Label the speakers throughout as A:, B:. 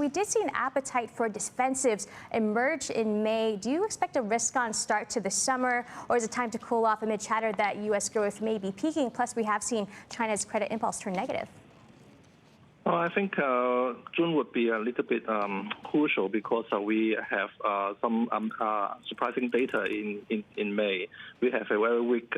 A: We did see an appetite for defensives emerge in May. Do you expect a risk-on start to the summer, or is it time to cool off amid chatter that U.S. growth may be peaking? Plus, we have seen China's credit impulse turn negative.
B: Well, I think June would be a little bit crucial because we have some surprising data in May. We have a very weak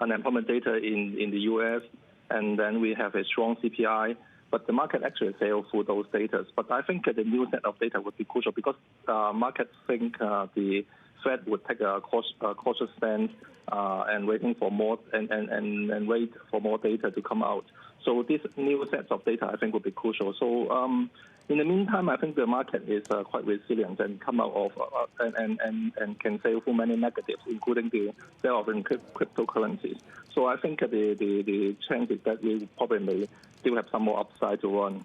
B: unemployment data in the U.S., and then we have a strong CPI. But the market actually sailed through those data. But I think the new set of data would be crucial because markets think the Fed would take a cautious stance and waiting for more and wait for more data to come out. So this new set of data I think would be crucial. So in the meantime, I think the market is quite resilient and come out of and can sail through many negatives, including the sale of cryptocurrencies. So I think the chance is that we probably may still have some more upside to run.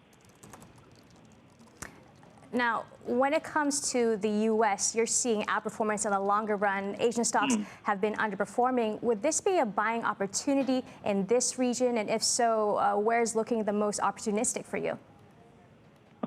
A: Now, when it comes to the U.S., you're seeing outperformance in the longer run. Asian stocks have been underperforming. Would this be a buying opportunity in this region? And if so, where is looking the most opportunistic for you?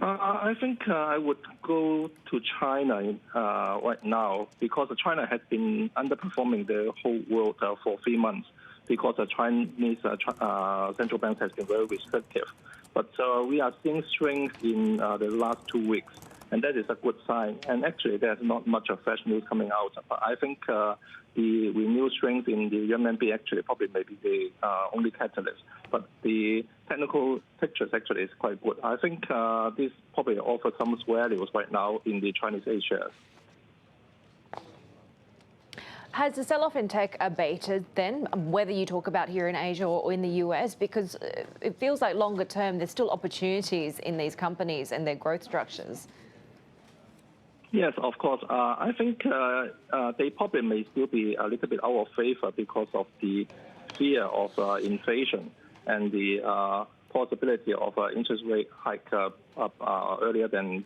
B: I think I would go to China right now because China has been underperforming the whole world for 3 months because the Chinese central bank has been very restrictive. But we are seeing strength in the last 2 weeks, and that is a good sign. And actually, there's not much of fresh news coming out. But I think the renewed strength in the renminbi actually probably may be the only catalyst. But the technical picture actually is quite good. I think this probably offers some values right now in the Chinese A shares.
C: Has the sell-off in tech abated then, whether you talk about here in Asia or in the US? Because it feels like longer term, there's still opportunities in these companies and their growth structures.
B: Yes, of course. I think they probably may still be a little bit out of favor because of the fear of inflation and the possibility of interest rate hike earlier than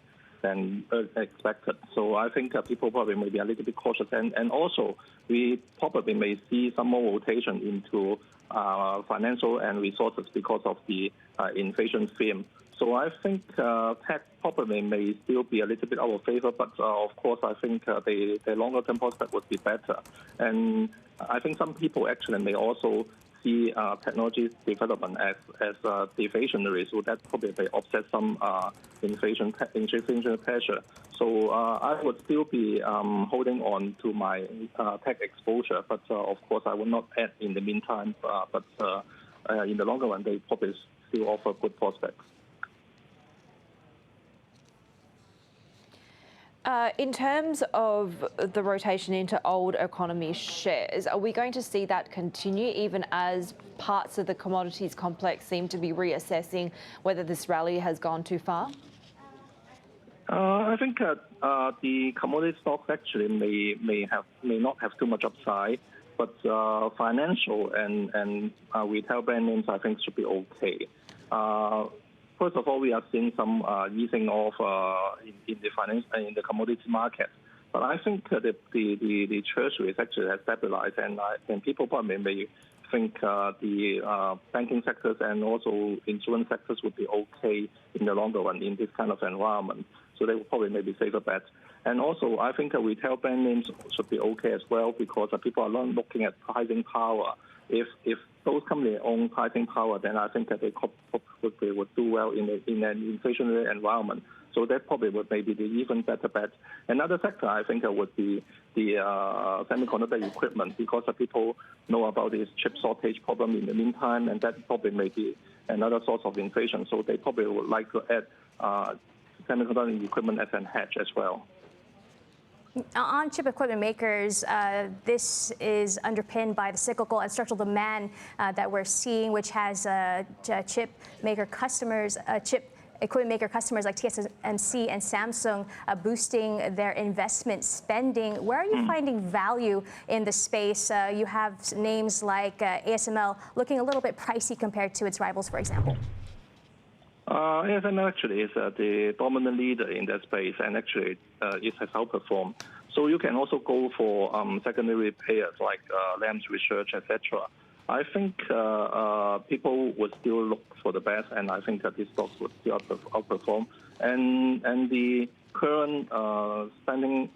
B: expected. So I think people probably may be a little bit cautious. And also, we probably may see some more rotation into financial and resources because of the inflation theme. So I think tech probably may still be a little bit out of favor, but of course I think the longer-term prospect would be better. And I think some people actually may also see technology development as deflationary, so that probably may offset some inflation pressure. So I would still be holding on to my tech exposure, but of course I will not add in the meantime. But in the longer run, they probably still offer good prospects.
C: In terms of the rotation into old economy shares, are we going to see that continue even as parts of the commodities complex seem to be reassessing whether this rally has gone too far?
B: I think the commodity stocks actually may not have too much upside, but financial and retail brand names I think should be okay. First of all, we are seeing some easing off in the commodity market, but I think the treasuries actually has stabilized, and people probably may think the banking sectors and also insurance sectors would be okay in the longer run in this kind of environment. So they will probably maybe save a bet. And also, I think retail brand names should be okay as well because people are not looking at pricing power. If those companies own pricing power, then I think that they would do well in an inflationary environment. So that probably would maybe be even better bet. Another sector I think would be the semiconductor equipment because people know about this chip shortage problem in the meantime, and that probably may be another source of inflation. So they probably would like to add semiconductor equipment as an hedge as well.
A: On chip equipment makers, this is underpinned by the cyclical and structural demand that we're seeing, which has chip equipment maker customers like TSMC and Samsung boosting their investment spending. Where are you finding value in the space? You have names like ASML looking a little bit pricey compared to its rivals, for example.
B: ASML actually is the dominant leader in that space, and actually it has outperformed. So you can also go for secondary players like Lam's Research, etc. I think people would still look for the best, and I think that these stocks would still outperform. And the current spending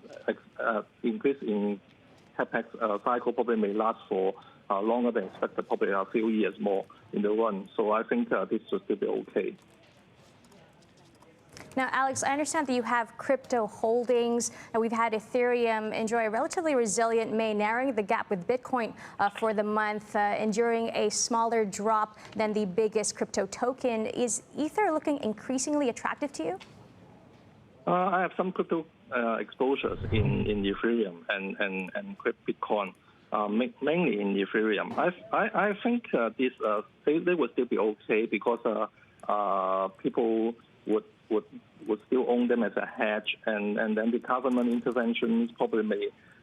B: increase in capex cycle probably may last for longer than expected, probably a few years more in the run. So I think this should still be okay.
A: Now, Alex, I understand that you have crypto holdings. Now, we've had Ethereum enjoy a relatively resilient May, narrowing the gap with Bitcoin for the month, enduring a smaller drop than the biggest crypto token. Is Ether looking increasingly attractive to you?
B: I have some crypto exposures in Ethereum and Bitcoin, mainly in Ethereum. I think they would still be okay because people would still own them as a hedge, and then the government interventions probably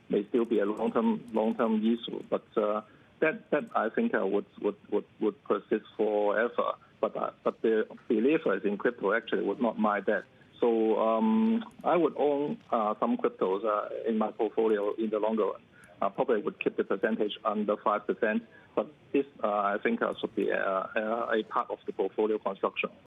B: may still be a long-term issue. But that I think would persist forever. But the believers in crypto actually would not mind that. So I would own some cryptos in my portfolio in the longer run. Probably would keep the percentage under 5%, but this I think should be a part of the portfolio construction.